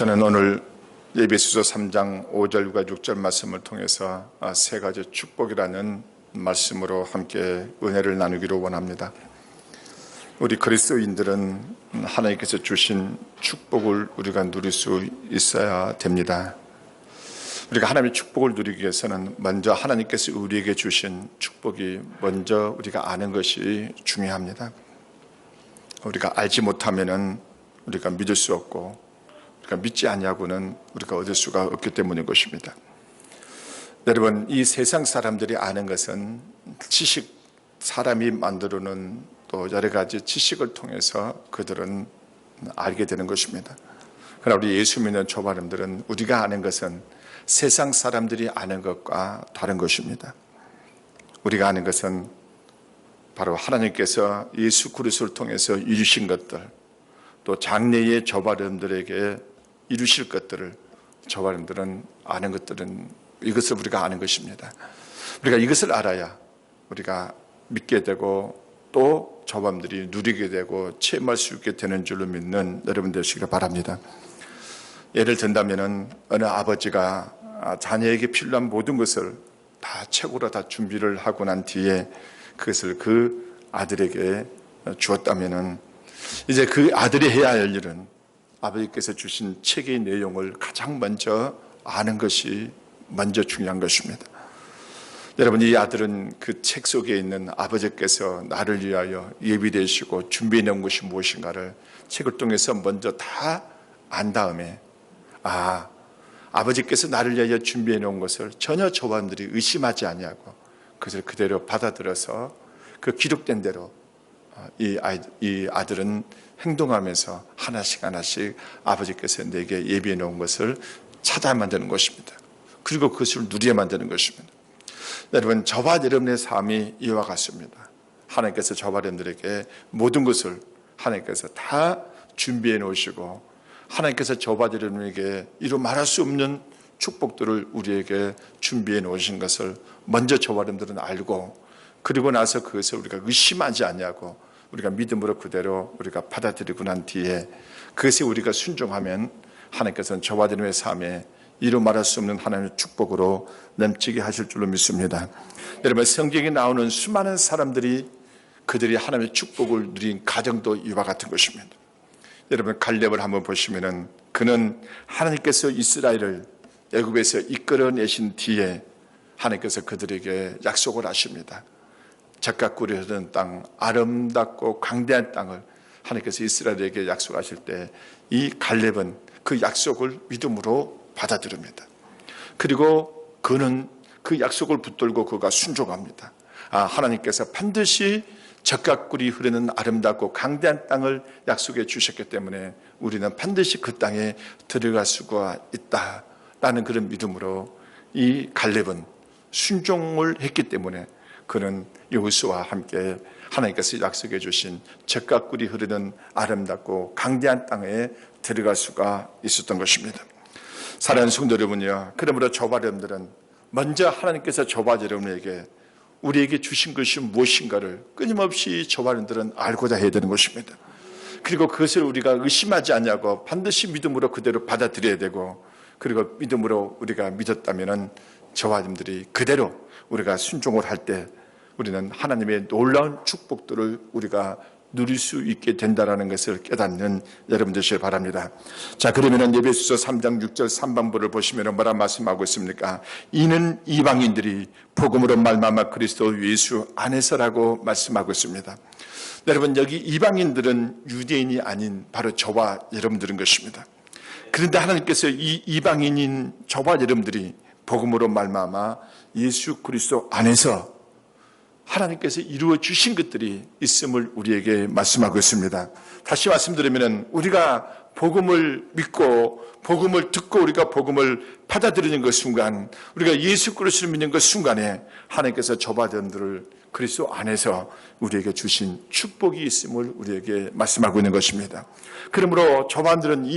저는 오늘 에베소서 3장 5절과 6절 말씀을 통해서 세 가지 축복이라는 말씀으로 함께 은혜를 나누기로 원합니다. 우리 그리스도인들은 하나님께서 주신 축복을 우리가 누릴 수 있어야 됩니다. 우리가 하나님의 축복을 누리기 위해서는 먼저 하나님께서 우리에게 주신 축복이 먼저 우리가 아는 것이 중요합니다. 우리가 알지 못하면은 우리가 믿을 수 없고, 우리가 믿지 않냐고는 우리가 얻을 수가 없기 때문인 것입니다. 여러분, 이 세상 사람들이 아는 것은 지식, 사람이 만들어놓은 또 여러 가지 지식을 통해서 그들은 알게 되는 것입니다. 그러나 우리 예수 믿는 조바람들은 우리가 아는 것은 세상 사람들이 아는 것과 다른 것입니다. 우리가 아는 것은 바로 하나님께서 예수 그리스도를 통해서 이루신 것들, 또 장래의 조바람들에게 이루실 것들을 조바람들은 아는 것들은 이것을 우리가 아는 것입니다. 우리가 이것을 알아야 우리가 믿게 되고 또 조바람들이 누리게 되고 체험할 수 있게 되는 줄로 믿는 여러분 되시기를 바랍니다. 예를 든다면은 어느 아버지가 자녀에게 필요한 모든 것을 다 최고로 다 준비를 하고 난 뒤에 그것을 그 아들에게 주었다면은 이제 그 아들이 해야 할 일은 아버지께서 주신 책의 내용을 가장 먼저 아는 것이 먼저 중요한 것입니다. 여러분, 이 아들은 그 책 속에 있는 아버지께서 나를 위하여 예비되시고 준비해 놓은 것이 무엇인가를 책을 통해서 먼저 다 안 다음에 아버지께서 나를 위하여 준비해 놓은 것을 전혀 조바람들이 의심하지 아니하고 그것을 그대로 받아들여서 그 기록된 대로 이 아들은 행동하면서 하나씩 아버지께서 내게 예비해 놓은 것을 찾아야만 되는 것입니다. 그리고 그것을 누려야만 되는 것입니다. 여러분, 저와 여러분의 삶이 이와 같습니다. 하나님께서 저와 여러분들에게 모든 것을 하나님께서 다 준비해 놓으시고 하나님께서 저와 여러분에게 이루 말할 수 없는 축복들을 우리에게 준비해 놓으신 것을 먼저 저와 여러분들은 알고, 그리고 나서 그것을 우리가 의심하지 않냐고 우리가 믿음으로 그대로 우리가 받아들이고 난 뒤에 그것에 우리가 순종하면 하나님께서는 저와 여러분의 삶에 이루 말할 수 없는 하나님의 축복으로 넘치게 하실 줄로 믿습니다. 여러분, 성경에 나오는 수많은 사람들이 그들이 하나님의 축복을 누린 가정도 이와 같은 것입니다. 여러분, 갈렙을 한번 보시면은 그는 하나님께서 이스라엘을 애굽에서 이끌어내신 뒤에 하나님께서 그들에게 약속을 하십니다. 젖과 꿀이 흐르는 땅, 아름답고 광대한 땅을 하나님께서 이스라엘에게 약속하실 때 이 갈렙은 그 약속을 믿음으로 받아들입니다. 그리고 그는 그 약속을 붙들고 그가 순종합니다. 하나님께서 반드시 젖과 꿀이 흐르는 아름답고 광대한 땅을 약속해 주셨기 때문에 우리는 반드시 그 땅에 들어갈 수가 있다라는 그런 믿음으로 이 갈렙은 순종을 했기 때문에 그는 여호수아와 함께 하나님께서 약속해 주신 젖과 꿀이 흐르는 아름답고 광대한 땅에 들어갈 수가 있었던 것입니다. 사랑하는 성도 여러분이요, 그러므로 저와 여러분들은 먼저 하나님께서 저와 여러분에게 우리에게 주신 것이 무엇인가를 끊임없이 저와 여러분들은 알고자 해야 되는 것입니다. 그리고 그것을 우리가 의심하지 않냐고 반드시 믿음으로 그대로 받아들여야 되고, 그리고 믿음으로 우리가 믿었다면 저와 여러분들이 그대로 우리가 순종을 할 때 우리는 하나님의 놀라운 축복들을 우리가 누릴 수 있게 된다는 것을 깨닫는 여러분 되시길 바랍니다. 자, 그러면 에베소서 3장 6절 3반부를 보시면 뭐라 말씀하고 있습니까? 이는 이방인들이 복음으로 말미암아 그리스도 예수 안에서라고 말씀하고 있습니다. 여러분, 여기 이방인들은 유대인이 아닌 바로 저와 여러분들인 것입니다. 그런데 하나님께서 이 이방인인 저와 여러분들이 복음으로 말미암아 예수 그리스도 안에서 하나님께서 이루어 주신 것들이 있음을 우리에게 말씀하고 있습니다. 다시 말씀드리면 우리가 복음을 믿고 복음을 듣고 우리가 복음을 받아들이는 그 순간, 우리가 예수 그리스도를 믿는 그 순간에 하나님께서 저와 여러분들을 그리스도 안에서 우리에게 주신 축복이 있음을 우리에게 말씀하고 있는 것입니다. 그러므로 저와 여러분들은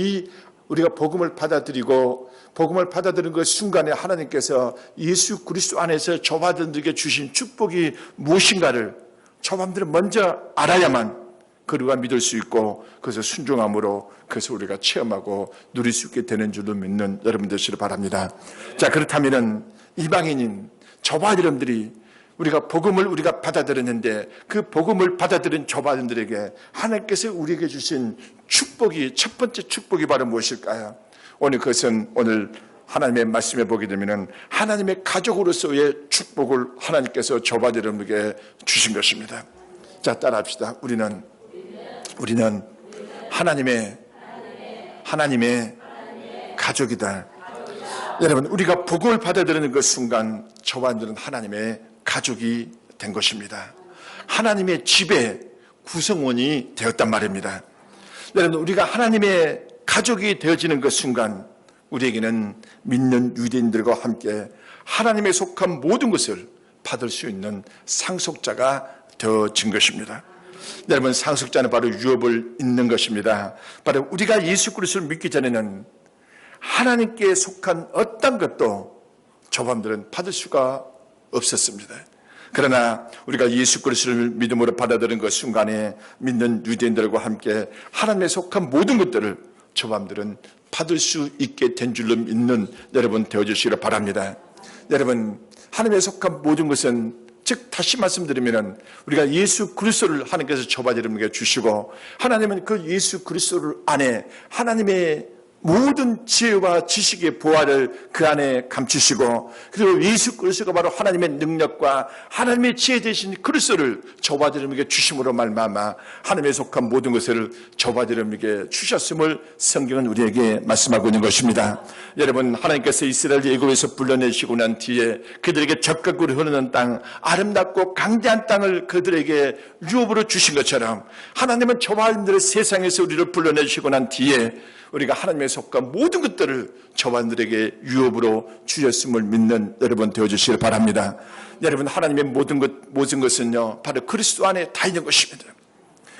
우리가 복음을 받아들이고 복음을 받아들이는 그 순간에 하나님께서 예수 그리스도 안에서 저와 여러분들에게 주신 축복이 무엇인가를 저와 여러분들은 먼저 알아야만 그리고 믿을 수 있고 그래서 순종함으로 그래서 우리가 체험하고 누릴 수 있게 되는 줄로 믿는 여러분 되시길 바랍니다. 자, 그렇다면은 이방인인 저와 여러분들이 우리가 복음을 우리가 받아들였는데 그 복음을 받아들인 저와 여러분들에게 하나님께서 우리에게 주신 축복이 첫 번째 축복이 바로 무엇일까요? 오늘 그것은 오늘 하나님의 말씀에 보게 되면은 하나님의 가족으로서의 축복을 하나님께서 저와 여러분에게 주신 것입니다. 자, 따라합시다. 우리는 하나님의 가족이다. 여러분, 우리가 복음을 받아들이는 그 순간 저와 여러분들은 하나님의 가족이 된 것입니다. 하나님의 집의 구성원이 되었단 말입니다. 여러분, 우리가 하나님의 가족이 되어지는 그 순간 우리에게는 믿는 유대인들과 함께 하나님에 속한 모든 것을 받을 수 있는 상속자가 되어진 것입니다. 여러분, 상속자는 바로 유업을 잇는 것입니다. 바로 우리가 예수 그리스도를 믿기 전에는 하나님께 속한 어떤 것도 저밤들은 받을 수가 없었습니다. 그러나 우리가 예수 그리스도를 믿음으로 받아들인 그 순간에 믿는 유대인들과 함께 하나님에 속한 모든 것들을 저밤들은 받을 수 있게 된 줄로 믿는 여러분 되어주시기를 바랍니다. 여러분, 하나님에 속한 모든 것은 즉 다시 말씀드리면 우리가 예수 그리스도를 하나님께서 저와 여러분에게 주시고 하나님은 그 예수 그리스도 안에 하나님의 모든 지혜와 지식의 보화를 그 안에 감추시고 그리고 예수 그리스도가 바로 하나님의 능력과 하나님의 지혜 되신 그리스도를 저와 여러분에게 주심으로 말미암아 하나님에 속한 모든 것을 저와 여러분에게 주셨음을 성경은 우리에게 말씀하고 있는 것입니다. 여러분, 하나님께서 이스라엘 애굽에서 불러내시고 난 뒤에 그들에게 적각으로 흐르는 땅, 아름답고 강대한 땅을 그들에게 유업으로 주신 것처럼 하나님은 저와 여러분들의 세상에서 우리를 불러내시고 난 뒤에 우리가 하나님에 속한 모든 것들을 저와들에게 유업으로 주셨음을 믿는 여러분 되어주시길 바랍니다. 여러분, 하나님의 모든 것은요 바로 그리스도 안에 다 있는 것입니다.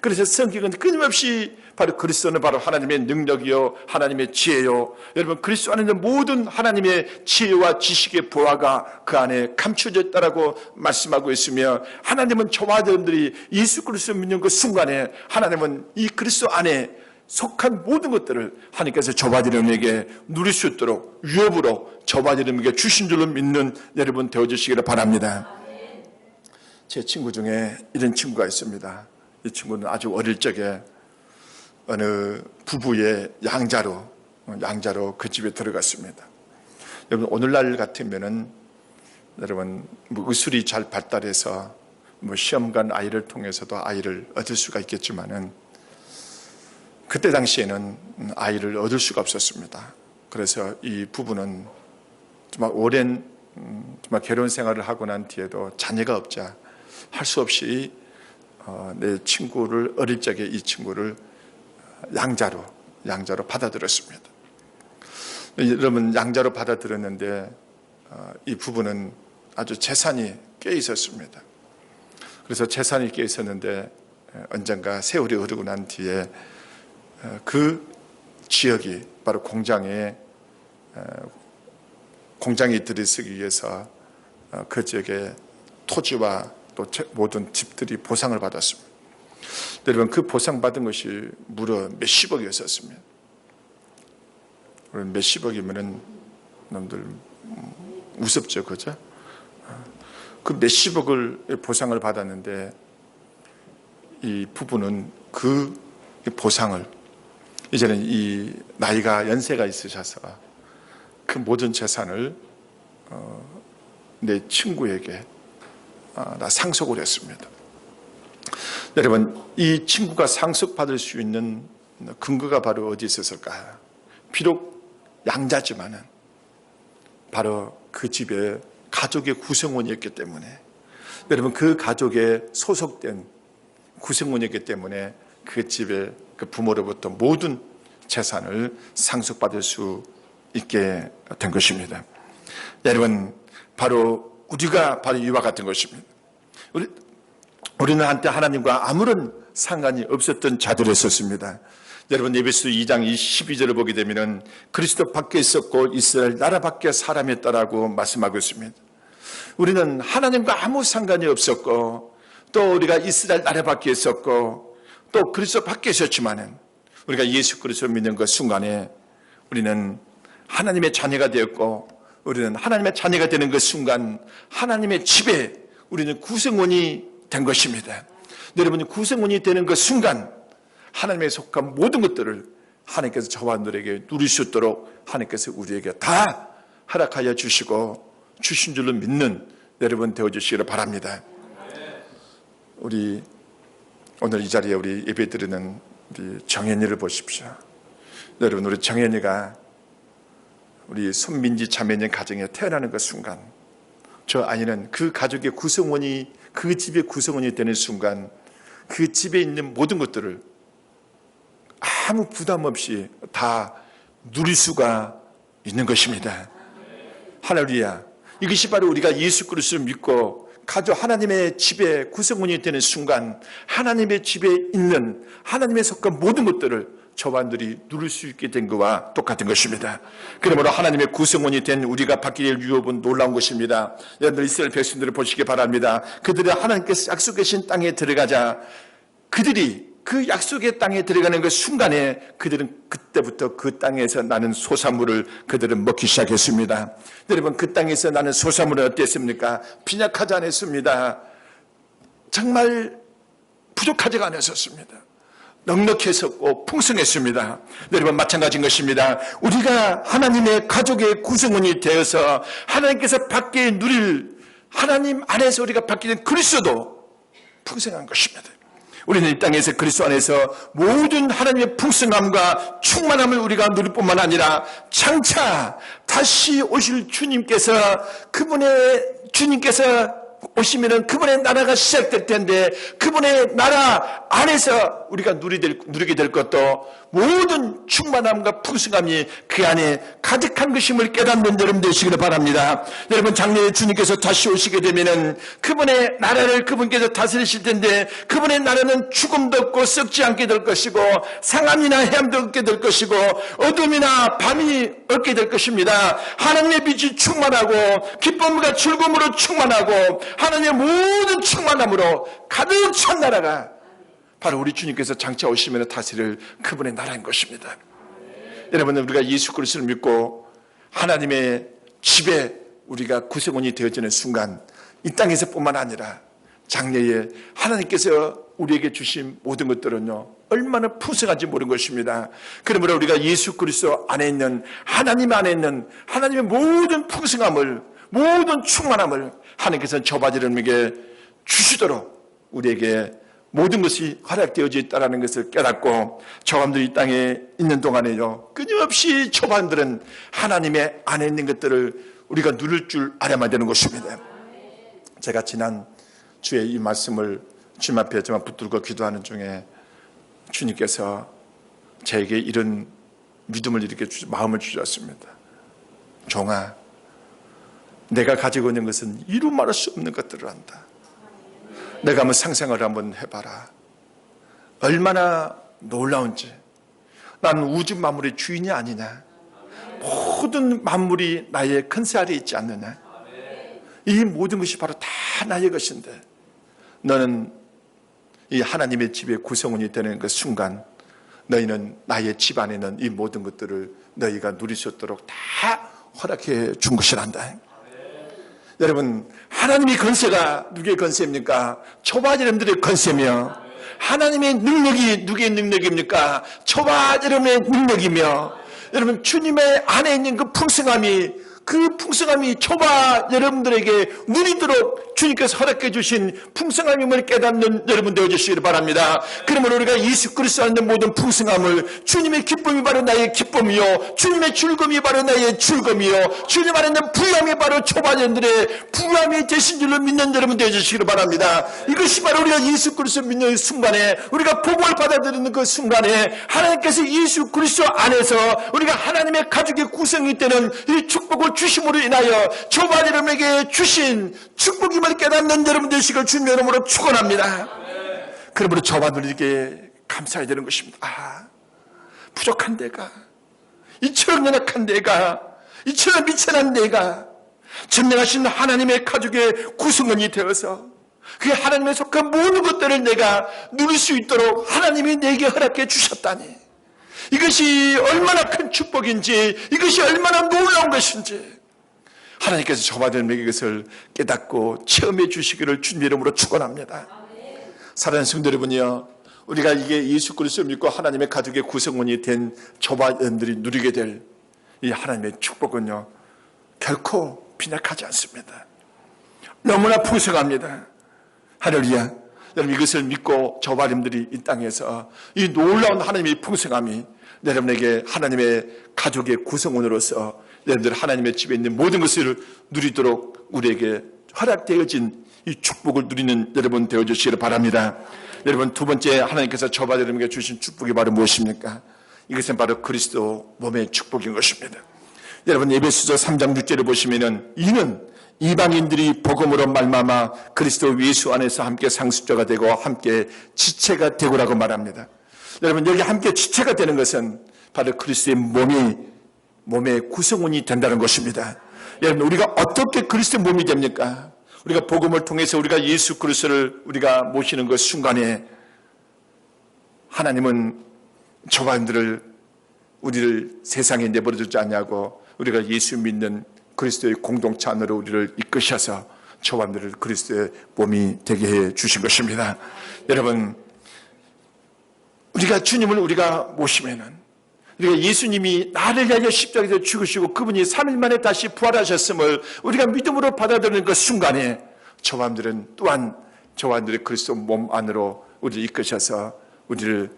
그래서 성경은 끊임없이 바로 그리스도는 바로 하나님의 능력이요 하나님의 지혜요, 여러분 그리스도 안에 있는 모든 하나님의 지혜와 지식의 보화가 그 안에 감춰져 있다라고 말씀하고 있으며 하나님은 저와 여러분들이 예수 그리스도 믿는 그 순간에 하나님은 이 그리스도 안에 속한 모든 것들을 하나님께서 저와 여러분에게 누릴 수 있도록 유업으로 저와 여러분에게 주신 줄로 믿는 여러분 되어주시기를 바랍니다. 제 친구 중에 이런 친구가 있습니다. 이 친구는 아주 어릴 적에 어느 부부의 양자로 그 집에 들어갔습니다. 여러분, 오늘날 같으면은 여러분 의술이 잘 발달해서 시험관 아이를 통해서도 아이를 얻을 수가 있겠지만은 그때 당시에는 아이를 얻을 수가 없었습니다. 그래서 이 부부는 정말 오랜 정말 결혼 생활을 하고 난 뒤에도 자녀가 없자 할 수 없이 내 친구를 어릴 적에 이 친구를 양자로 받아들였습니다. 여러분, 양자로 받아들였는데 이 부부는 아주 재산이 꽤 있었습니다. 그래서 재산이 꽤 있었는데 언젠가 세월이 흐르고 난 뒤에 그 지역이 바로 공장에 들이쓰기 위해서 그 지역의 토지와 또 모든 집들이 보상을 받았습니다. 여러분, 그 보상받은 것이 무려 몇십억이었습니다. 몇십억이면은 놈들 우습죠, 그죠? 그 몇십억을 보상을 받았는데 이 부부는 그 보상을 이제는 이 나이가 연세가 있으셔서 그 모든 재산을 내 친구에게 다 상속을 했습니다. 여러분, 이 친구가 상속받을 수 있는 근거가 바로 어디 있었을까요? 비록 양자지만은 바로 그 집의 가족의 구성원이었기 때문에, 여러분 그 가족에 소속된 구성원이었기 때문에 그 집의 그 부모로부터 모든 재산을 상속받을 수 있게 된 것입니다. 여러분, 바로 우리가 바로 이와 같은 것입니다. 우리는 한때 하나님과 아무런 상관이 없었던 자들이었습니다. 여러분, 에베소 2장 12절을 보게 되면 그리스도 밖에 있었고 이스라엘 나라 밖에 사람이었다라고 말씀하고 있습니다. 우리는 하나님과 아무 상관이 없었고 또 우리가 이스라엘 나라 밖에 있었고 또 그리스도 밖에 있었지만은 우리가 예수 그리스도를 믿는 그 순간에 우리는 하나님의 자녀가 되었고, 우리는 하나님의 자녀가 되는 그 순간 하나님의 집에 우리는 구성원이 된 것입니다. 여러분이 구성원이 되는 그 순간 하나님의 속한 모든 것들을 하나님께서 저와 너에게 누릴 수 있도록 하나님께서 우리에게 다 허락하여 주시고 주신 줄로 믿는 여러분 되어주시기를 바랍니다. 우리 오늘 이 자리에 우리 예배드리는 우리 정현이를 보십시오. 여러분, 우리 정현이가 우리 손민지 자매님 가정에 태어나는 그 순간, 저 아이는 그 가족의 구성원이, 그 집의 구성원이 되는 순간 그 집에 있는 모든 것들을 아무 부담 없이 다 누릴 수가 있는 것입니다. 할렐루야. 이것이 바로 우리가 예수 그리스도를 믿고 가족 하나님의 집의 구성원이 되는 순간 하나님의 집에 있는 하나님의 속한 모든 것들을 저반들이 누릴 수 있게 된 것과 똑같은 것입니다. 그러므로 하나님의 구성원이 된 우리가 받게 될 유업은 놀라운 것입니다. 여러분들 이스라엘 백성들을 보시기 바랍니다. 그들이 하나님께서 약속하신 땅에 들어가자 그들이 그 약속의 땅에 들어가는 그 순간에 그들은 그때부터 그 땅에서 나는 소산물을 그들은 먹기 시작했습니다. 여러분, 그 땅에서 나는 소산물은 어땠습니까? 빈약하지 않았습니다. 정말 부족하지가 않았었습니다. 넉넉했었고 풍성했습니다. 여러분, 마찬가지인 것입니다. 우리가 하나님의 가족의 구성원이 되어서 하나님께서 받게 누릴 하나님 안에서 우리가 받게 된 그리스도도 풍성한 것입니다. 우리는 이 땅에서 그리스도 안에서 모든 하나님의 풍성함과 충만함을 우리가 누릴 뿐만 아니라 장차 다시 오실 주님께서 오시면은 그분의 나라가 시작될 텐데 그분의 나라 안에서 우리가 누리게 될 것도 모든 충만함과 풍성함이 그 안에 가득한 것임을 깨닫는 여러분 되시기를 바랍니다. 여러분, 장래에 주님께서 다시 오시게 되면은 그분의 나라를 그분께서 다스리실 텐데 그분의 나라는 죽음도 없고 썩지 않게 될 것이고 상함이나 해함도 없게 될 것이고 어둠이나 밤이 없게 될 것입니다. 하나님의 빛이 충만하고 기쁨과 즐거움으로 충만하고 하나님의 모든 충만함으로 가득 찬 나라가 바로 우리 주님께서 장차 오시면 다스릴 그분의 나라인 것입니다. 여러분, 우리가 예수 그리스도를 믿고 하나님의 집에 우리가 구성원이 되어지는 순간 이 땅에서 뿐만 아니라 장래에 하나님께서 우리에게 주신 모든 것들은요 얼마나 풍성한지 모르는 것입니다. 그러므로 우리가 예수 그리스도 안에 있는 하나님 안에 있는 하나님의 모든 풍성함을, 모든 충만함을 하나님께서 저바지름에게 주시도록 우리에게 모든 것이 허락되어져 있다는 것을 깨닫고 저감들이 이 땅에 있는 동안에요 끊임없이 저반들은 하나님의 안에 있는 것들을 우리가 누릴 줄 알아야만 되는 것입니다. 제가 지난 주에 이 말씀을 주님 앞에 정말 붙들고 기도하는 중에 주님께서 저에게 이런 믿음을 이렇게 마음을 주셨습니다. 종아, 내가 가지고 있는 것은 이루 말할 수 없는 것들을 한다. 내가 한번 상상을 한번 해봐라. 얼마나 놀라운지. 난 우주 만물의 주인이 아니냐. 모든 만물이 나의 컨세 아래에 있지 않느냐. 이 모든 것이 바로 다 나의 것인데 너는 이 하나님의 집의 구성원이 되는 그 순간 너희는 나의 집 안에 있는 이 모든 것들을 너희가 누릴 수 있도록 다 허락해 준 것이란다. 여러분, 하나님의 건세가 누구의 건세입니까? 초바지름들의 건세며 하나님의 능력이 누구의 능력입니까? 초바지름의 능력이며 여러분, 주님의 안에 있는 그 풍성함이 초바 여러분들에게 누리도록 주님께서 허락해 주신 풍성함임을 깨닫는 여러분 되어주시기를 바랍니다. 그러므로 우리가 예수 그리스도 안에 있는 모든 풍성함을 주님의 기쁨이 바로 나의 기쁨이요 주님의 즐거움이 바로 나의 즐거움이요 주님 안에 있는 부유함이 바로 초바년들의 부유함이 되신 줄로 믿는 여러분 되어주시기를 바랍니다. 이것이 바로 우리가 예수 그리스도 믿는 순간에 우리가 복음을 받아들이는 그 순간에 하나님께서 예수 그리스도 안에서 우리가 하나님의 가족의 구성이 되는 이 축복을 주심으로 인하여 초바 여러분에게 주신 축복임을 깨닫는 여러분 되시길 주님 이름으로 축원합니다. 그러므로 초바들에게 감사해야 되는 것입니다. 아, 부족한 내가, 이처럼 연약한 내가, 이처럼 미천한 내가 전능하신 하나님의 가족의 구성원이 되어서 그 하나님에 속한 모든 것들을 내가 누릴 수 있도록 하나님이 내게 허락해 주셨다니, 이것이 얼마나 큰 축복인지, 이것이 얼마나 놀라운 것인지 하나님께서 저와 여러분에게 이것을 깨닫고 체험해 주시기를 주님의 이름으로 축원합니다. 사랑하는 성도 여러분이요, 우리가 이게 예수 그리스도를 믿고 하나님의 가족의 구성원이 된 저와 여러분들이 누리게 될 이 하나님의 축복은요, 결코 빈약하지 않습니다. 너무나 풍성합니다. 할렐루야. 여러분, 이것을 믿고 저와 여러분들이 이 땅에서 이 놀라운 하나님의 풍성함이 여러분에게 하나님의 가족의 구성원으로서 여러분들 하나님의 집에 있는 모든 것을 누리도록 우리에게 허락되어진 이 축복을 누리는 여러분 되어주시기를 바랍니다. 여러분, 두 번째 하나님께서 저와 여러분에게 주신 축복이 바로 무엇입니까? 이것은 바로 그리스도 몸의 축복인 것입니다. 여러분, 에베소서 3장 6절을 보시면은 이는 이방인들이 복음으로 말미암아 그리스도 예수 안에서 함께 상속자가 되고 함께 지체가 되고라고 말합니다. 여러분, 여기 함께 지체가 되는 것은 바로 그리스도의 몸의 구성원이 된다는 것입니다. 여러분, 우리가 어떻게 그리스도의 몸이 됩니까? 우리가 복음을 통해서 우리가 예수 그리스도를 우리가 모시는 그 순간에 하나님은 저와 여러분들을, 우리를 세상에 내버려 두지 않냐고 우리가 예수 믿는 그리스도의 공동체 안으로 우리를 이끄셔서 저와 여러분들을 그리스도의 몸이 되게 해 주신 것입니다. 여러분, 우리가 주님을 우리가 모시면은, 우리가 예수님이 나를 위하여 십자가에서 죽으시고 그분이 3일 만에 다시 부활하셨음을 우리가 믿음으로 받아들이는 그 순간에 저와 여러분들은 또한 저와 여러분들의 그리스도 몸 안으로 우리를 이끄셔서 우리를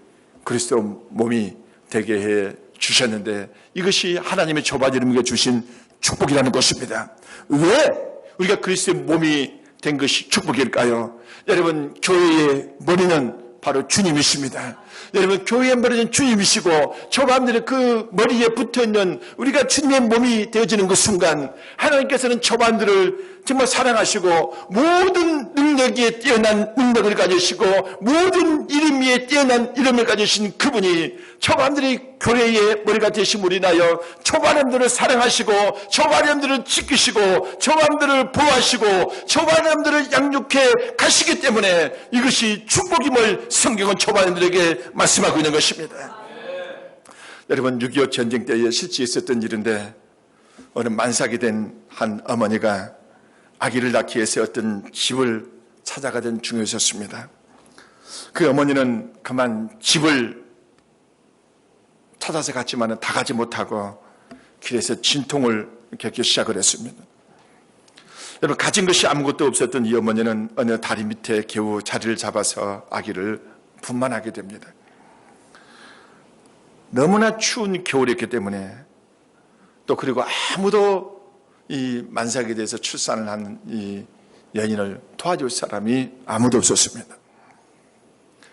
그리스도 몸이 되게 해 주셨는데, 이것이 하나님의 저와 여러분에게 주신 축복이라는 것입니다. 왜 우리가 그리스도의 몸이 된 것이 축복일까요? 여러분, 교회의 머리는 바로 주님이십니다. 여러분, 교회의 머리는 주님이시고 저와 여러분들의 그 머리에 붙어있는 우리가 주님의 몸이 되어지는 그 순간 하나님께서는 저와 여러분들을 정말 사랑하시고 모든 능력에 뛰어난 능력을 가지시고 모든 이름 위에 뛰어난 이름을 가지신 그분이 저와 여러분들이 교회의 머리가 되심으로 인하여 저와 여러분들을 사랑하시고 저와 여러분들을 지키시고 저와 여러분들을 보호하시고 저와 여러분들을 양육해 가시기 때문에 이것이 축복임을 성경은 저와 여러분들에게 말씀하고 있는 것입니다. 여러분, 6.25 전쟁 때에 실제 있었던 일인데, 어느 만삭이 된 한 어머니가 아기를 낳기 위해서 어떤 집을 찾아가던 중에 있었습니다. 그 어머니는 그만 집을 찾아서 갔지만 다 가지 못하고 길에서 진통을 겪기 시작을 했습니다. 여러분, 가진 것이 아무것도 없었던 이 어머니는 어느 다리 밑에 겨우 자리를 잡아서 아기를 분만하게 됩니다. 너무나 추운 겨울이었기 때문에, 또 그리고 아무도 이 만삭에 대해서 출산을 한 이 여인을 도와줄 사람이 아무도 없었습니다.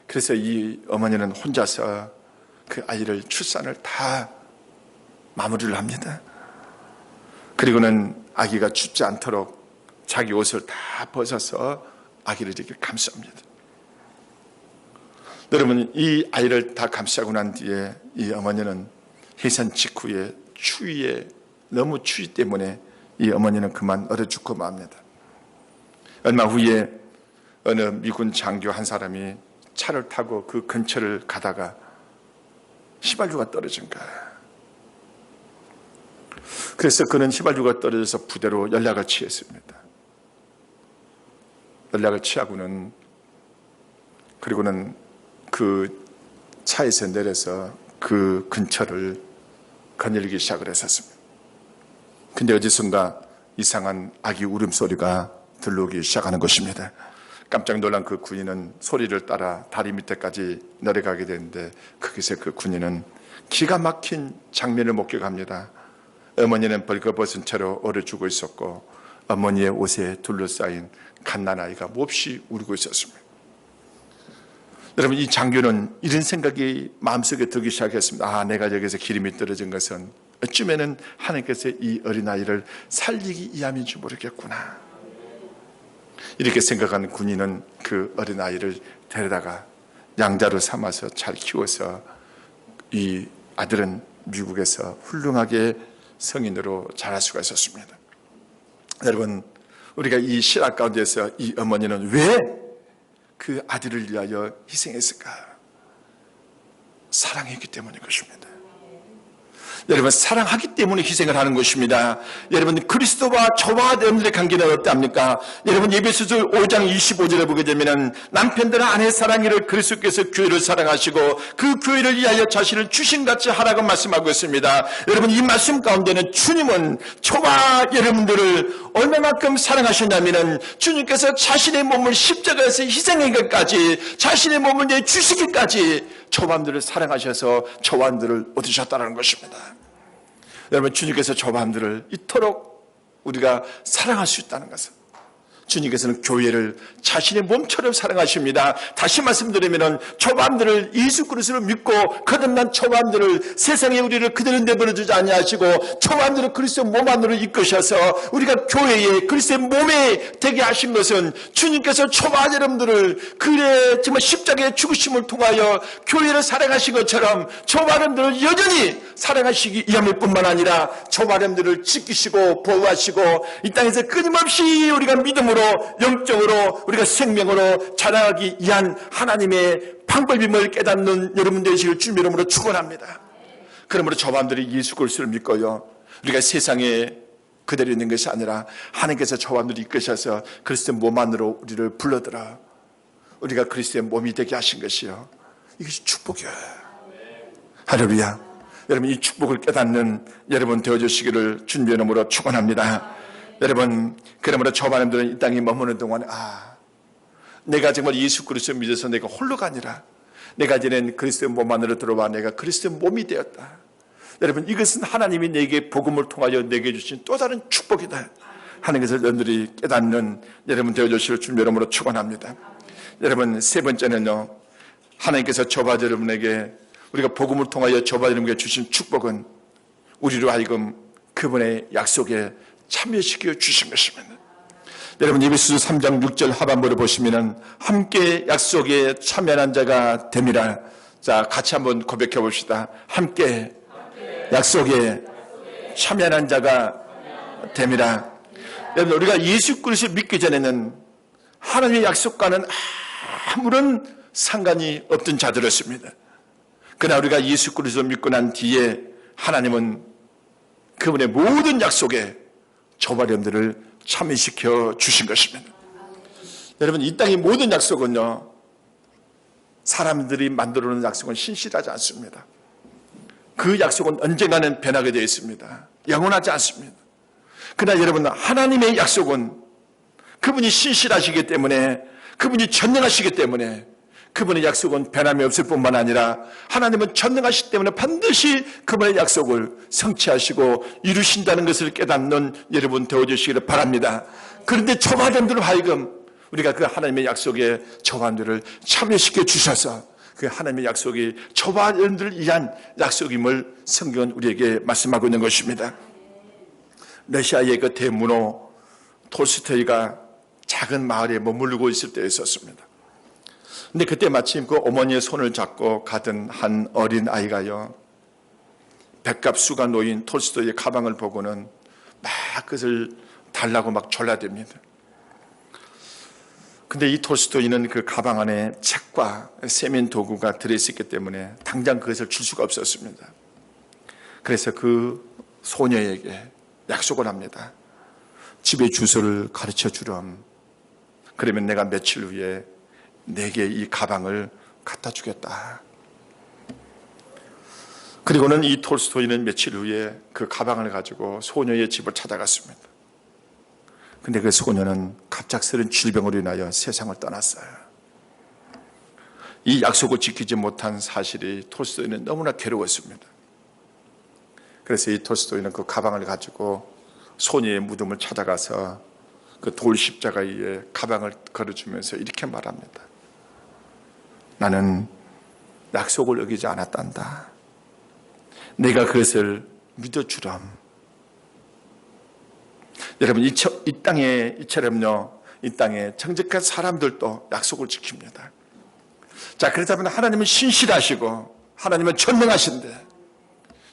그래서 이 어머니는 혼자서 그 아이를 출산을 다 마무리를 합니다. 그리고는 아기가 춥지 않도록 자기 옷을 다 벗어서 아기를 이렇게 감쌉니다. 여러분, 이 아이를 다 감싸고 난 뒤에 이 어머니는 해산 직후에 추위에 너무 추위 때문에 이 어머니는 그만 얼어 죽고 맙니다. 얼마 후에 어느 미군 장교 한 사람이 차를 타고 그 근처를 가다가 휘발유가 떨어진 거예요. 그래서 그는 휘발유가 떨어져서 부대로 연락을 취했습니다. 연락을 취하고는, 그리고는 그 차에서 내려서 그 근처를 거닐기 시작을 했었습니다. 근데 어디선가 이상한 아기 울음소리가 들려오기 시작하는 것입니다. 깜짝 놀란 그 군인은 소리를 따라 다리 밑에까지 내려가게 되는데, 거기서 그 군인은 기가 막힌 장면을 목격합니다. 어머니는 벌거벗은 채로 얼어 죽어 있었고 어머니의 옷에 둘러싸인 갓난아이가 몹시 울고 있었습니다. 여러분, 이 장교는 이런 생각이 마음속에 들기 시작했습니다. 아, 내가 여기서 기름이 떨어진 것은 어쩌면은 하나님께서 이 어린아이를 살리기 위함인지 모르겠구나. 이렇게 생각하는 군인은 그 어린아이를 데려다가 양자로 삼아서 잘 키워서 이 아들은 미국에서 훌륭하게 성인으로 자랄 수가 있었습니다. 여러분, 우리가 이 실화 가운데서 이 어머니는 왜 그 아들을 위하여 희생했을까? 사랑했기 때문인 것입니다. 여러분, 사랑하기 때문에 희생을 하는 것입니다. 여러분, 그리스도와 저와 여러분들의 관계는 어떠합니까? 여러분, 에베소서 5장 25절에 보게 되면 남편들은 아내 사랑이를 그리스도께서 교회를 사랑하시고 그 교회를 위하여 자신을 주신같이 하라고 말씀하고 있습니다. 여러분, 이 말씀 가운데는 주님은 저와 여러분들을 얼마만큼 사랑하셨냐면 주님께서 자신의 몸을 십자가에서 희생한 것까지 자신의 몸을 내주시기까지 저와 여러분들을 사랑하셔서 저와 여러분들을 얻으셨다는 것입니다. 여러분, 주님께서 저와 여러분들을 이토록 우리가 사랑할 수 있다는 것은 주님께서는 교회를 자신의 몸처럼 사랑하십니다. 다시 말씀드리면 저와 여러분들을 예수 그리스도를 믿고 거듭난 저와 여러분들을 세상에 우리를 그대로 내버려두지 아니하시고 저와 여러분들을 그리스도 몸 안으로 이끄셔서 우리가 교회에 그리스도의 몸에 되게 하신 것은 주님께서 저와 여러분들을 그래 정말 십자가의 죽으심을 통하여 교회를 사랑하신 것처럼 저와 여러분들을 여전히 사랑하시기 위함일 뿐만 아니라 저와 여러분들을 지키시고 보호하시고 이 땅에서 끊임없이 우리가 믿음으로 영적으로 우리가 생명으로 자라나기 위한 하나님의 방법임을 깨닫는 여러분 되시길 주님 이름으로 축원합니다. 그러므로 저와 여러분들이 예수 그리스도를 믿고요, 우리가 세상에 그대로 있는 것이 아니라 하나님께서 저와 여러분들을 이끄셔서 그리스도의 몸 안으로 우리를 불러들어 우리가 그리스도의 몸이 되게 하신 것이요, 이것이 축복이에요. 할렐루야. 여러분, 이 축복을 깨닫는 여러분 되어주시기를 주님의 이름으로 축원합니다. 여러분, 그러므로 저와 여러분들은 이 땅에 머무는 동안 내가 정말 예수 그리스도를 믿어서 내가 홀로가 아니라 내가 지낸 그리스도의 몸 안으로 들어와 내가 그리스도의 몸이 되었다. 여러분, 이것은 하나님이 내게 복음을 통하여 내게 주신 또 다른 축복이다 하는 것을 여러분들이 깨닫는 여러분 되어주시기를 주님 이름으로 축원합니다. 여러분, 세 번째는요, 하나님께서 저와 여러분에게 우리가 복음을 통하여 저와 여러분에게 주신 축복은 우리로 하여금 그분의 약속에 참여시켜 주신 것입니다. 여러분, 에베소서 3장 6절 하반부를 보시면 함께 약속에 참여한 자가 됨이라. 자, 같이 한번 고백해 봅시다. 함께 약속에 참여한 자가 됨이라. 여러분, 우리가 예수 그리스도를 믿기 전에는 하나님의 약속과는 아무런 상관이 없던 자들이었습니다. 그러나 우리가 예수 그리스도를 믿고 난 뒤에 하나님은 그분의 모든 약속에 저와 여러분들을 참여시켜 주신 것입니다. 여러분, 이 땅의 모든 약속은요, 사람들이 만들어 놓은 약속은 신실하지 않습니다. 그 약속은 언젠가는 변하게 되어 있습니다. 영원하지 않습니다. 그러나 여러분, 하나님의 약속은 그분이 신실하시기 때문에, 그분이 전능하시기 때문에 그분의 약속은 변함이 없을 뿐만 아니라 하나님은 전능하시기 때문에 반드시 그분의 약속을 성취하시고 이루신다는 것을 깨닫는 여러분 되어주시기를 바랍니다. 그런데 저와 여러분들 하여금 우리가 그 하나님의 약속에 저와 여러분들을 참여시켜 주셔서 그 하나님의 약속이 저와 여러분들을 위한 약속임을 성경은 우리에게 말씀하고 있는 것입니다. 러시아의 그 대문호 톨스토이가 작은 마을에 머무르고 있을 때에 있었습니다. 근데 그때 마침 그 어머니의 손을 잡고 가던 한 어린 아이가요, 백갑수가 놓인 톨스토이의 가방을 보고는 막 그것을 달라고 막 졸라댑니다. 근데 이 톨스토이는 그 가방 안에 책과 세면 도구가 들어있었기 때문에 당장 그것을 줄 수가 없었습니다. 그래서 그 소녀에게 약속을 합니다. 집의 주소를 가르쳐 주렴. 그러면 내가 며칠 후에 내게 이 가방을 갖다 주겠다. 그리고는 이 톨스토이는 며칠 후에 그 가방을 가지고 소녀의 집을 찾아갔습니다. 근데 그 소녀는 갑작스런 질병으로 인하여 세상을 떠났어요. 이 약속을 지키지 못한 사실이 톨스토이는 너무나 괴로웠습니다. 그래서 이 톨스토이는 그 가방을 가지고 소녀의 무덤을 찾아가서 그 돌 십자가 위에 가방을 걸어주면서 이렇게 말합니다. 나는 약속을 어기지 않았단다. 내가 그것을 믿어주렴. 여러분, 이 땅에 이처럼요, 이 땅에 정직한 사람들도 약속을 지킵니다. 자, 그렇다면 하나님은 신실하시고 하나님은 전능하신데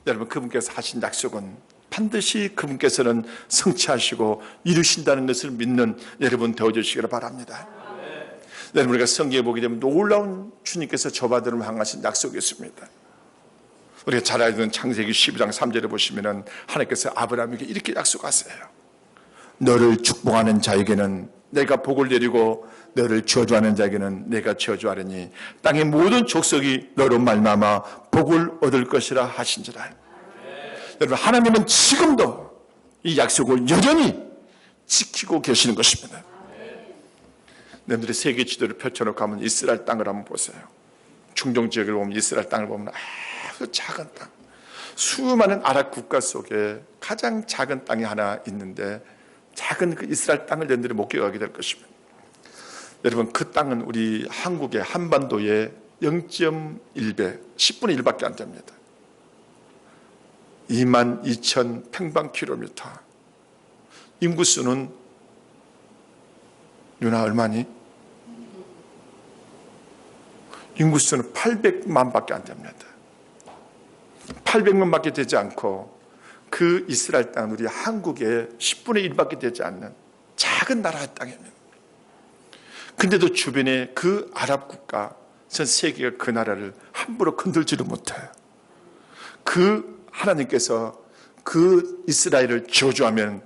여러분, 그분께서 하신 약속은 반드시 그분께서는 성취하시고 이루신다는 것을 믿는 여러분 되어주시기를 바랍니다. 여러분, 우리가 성경에 보게 되면 놀라운 주님께서 저와 여러분을 향하신 약속이 있습니다. 우리가 잘 알던 창세기 12장 3절에 보시면은 하나님께서 아브라함에게 이렇게 약속하세요. 너를 축복하는 자에게는 내가 복을 내리고 너를 저주하는 자에게는 내가 저주하리니 땅의 모든 족속이 너로 말미암아 복을 얻을 것이라 하신지라. 여러분, 하나님은 지금도 이 약속을 여전히 지키고 계시는 것입니다. 여러분들이 세계 지도를 펼쳐놓고 하면 이스라엘 땅을 한번 보세요. 중동 지역을 보면 이스라엘 땅을 보면 아주 작은 땅, 수많은 아랍 국가 속에 가장 작은 땅이 하나 있는데 작은 그 이스라엘 땅을 여러분들이 목격하게 될 것입니다. 여러분, 그 땅은 우리 한국의 한반도의 0.1배, 10분의 1밖에 안 됩니다. 22,000 평방킬로미터. 인구수는 누나 얼마니? 인구수는 800만 밖에 안 됩니다. 800만 밖에 되지 않고 그 이스라엘 땅은 우리 한국의 10분의 1밖에 되지 않는 작은 나라의 땅입니다. 근데도 주변에 그 아랍 국가, 전 세계가 그 나라를 함부로 건들지를 못해요. 그 하나님께서 그 이스라엘을 저주하면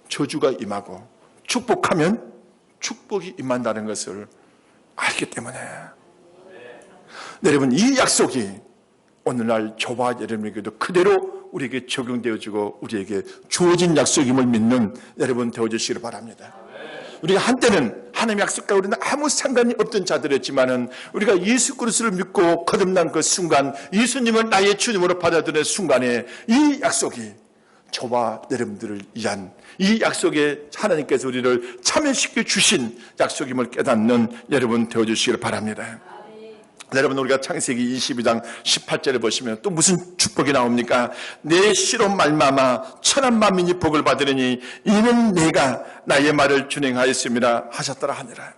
저주가 임하고 축복하면 축복이 임한다는 것을 알기 때문에 여러분, 이 약속이 오늘날 저와 여러분에게도 그대로 우리에게 적용되어지고 우리에게 주어진 약속임을 믿는 여러분 되어주시기를 바랍니다. 우리가 한때는 하나님의 약속과 우리는 아무 상관이 없던 자들이었지만은 우리가 예수 그리스도를 믿고 거듭난 그 순간, 예수님을 나의 주님으로 받아들이는 순간에 이 약속이 저와 여러분들을 위한 이 약속에 하나님께서 우리를 참여시켜 주신 약속임을 깨닫는 여러분 되어주시기를 바랍니다. 여러분, 우리가 창세기 22장 18절에 보시면 또 무슨 축복이 나옵니까? 내 씨로 말미암아 천한 만민이 복을 받으리니 이는 내가 나의 말을 준행하였음이라 하셨더라 하니라.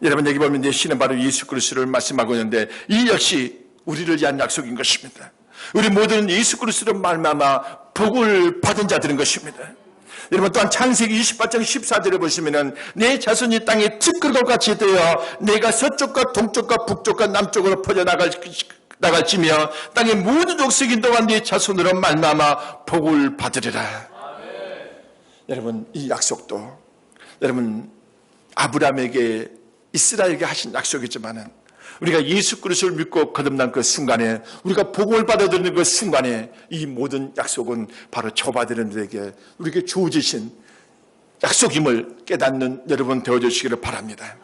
여러분, 여기 보면 내 씨는 바로 예수 그리스도를 말씀하고 있는데 이 역시 우리를 위한 약속인 것입니다. 우리 모두는 예수 그리스도를 말미암아 복을 받은 자들인 것입니다. 여러분, 또한 창세기 28장 14절에 보시면은 내 자손이 땅에 티끌과 같이 되어 내가 서쪽과 동쪽과 북쪽과 남쪽으로 퍼져나갈지며 땅의 모든 족속이 너와 네 자손으로 말미암아 복을 받으리라. 여러분, 이 약속도 여러분 아브라함에게 이스라엘에게 하신 약속이지만은 우리가 예수 그리스도를 믿고 거듭난 그 순간에 우리가 복을 받아들이는 그 순간에 이 모든 약속은 바로 저바들에게 우리에게 주어지신 약속임을 깨닫는 여러분 되어주시기를 바랍니다.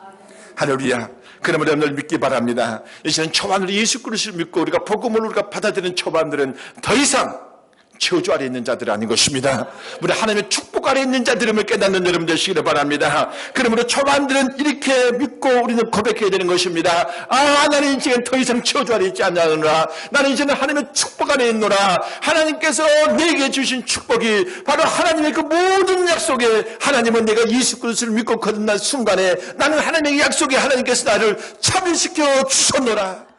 할렐루야. 그러면 여러분들 믿기 바랍니다. 이제는 초반으로 예수 그리스도를 믿고 우리가 복음을 우리가 받아들이는 초반들은 더 이상 저주 아래 있는 자들이 아닌 것입니다. 우리 하나님의 축복 아래 있는 자들임을 깨닫는 여러분 되시기를 바랍니다. 그러므로 초반들은 이렇게 믿고 우리는 고백해야 되는 것입니다. 아, 나는 이제는 더 이상 저주 아래 있지 않느라, 나는 이제는 하나님의 축복 안에 있노라. 하나님께서 내게 주신 축복이 바로 하나님의 그 모든 약속에 하나님은 내가 예수 그리스도를 믿고 거듭난 순간에 나는 하나님의 약속에 하나님께서 나를 참여시켜 주셨노라.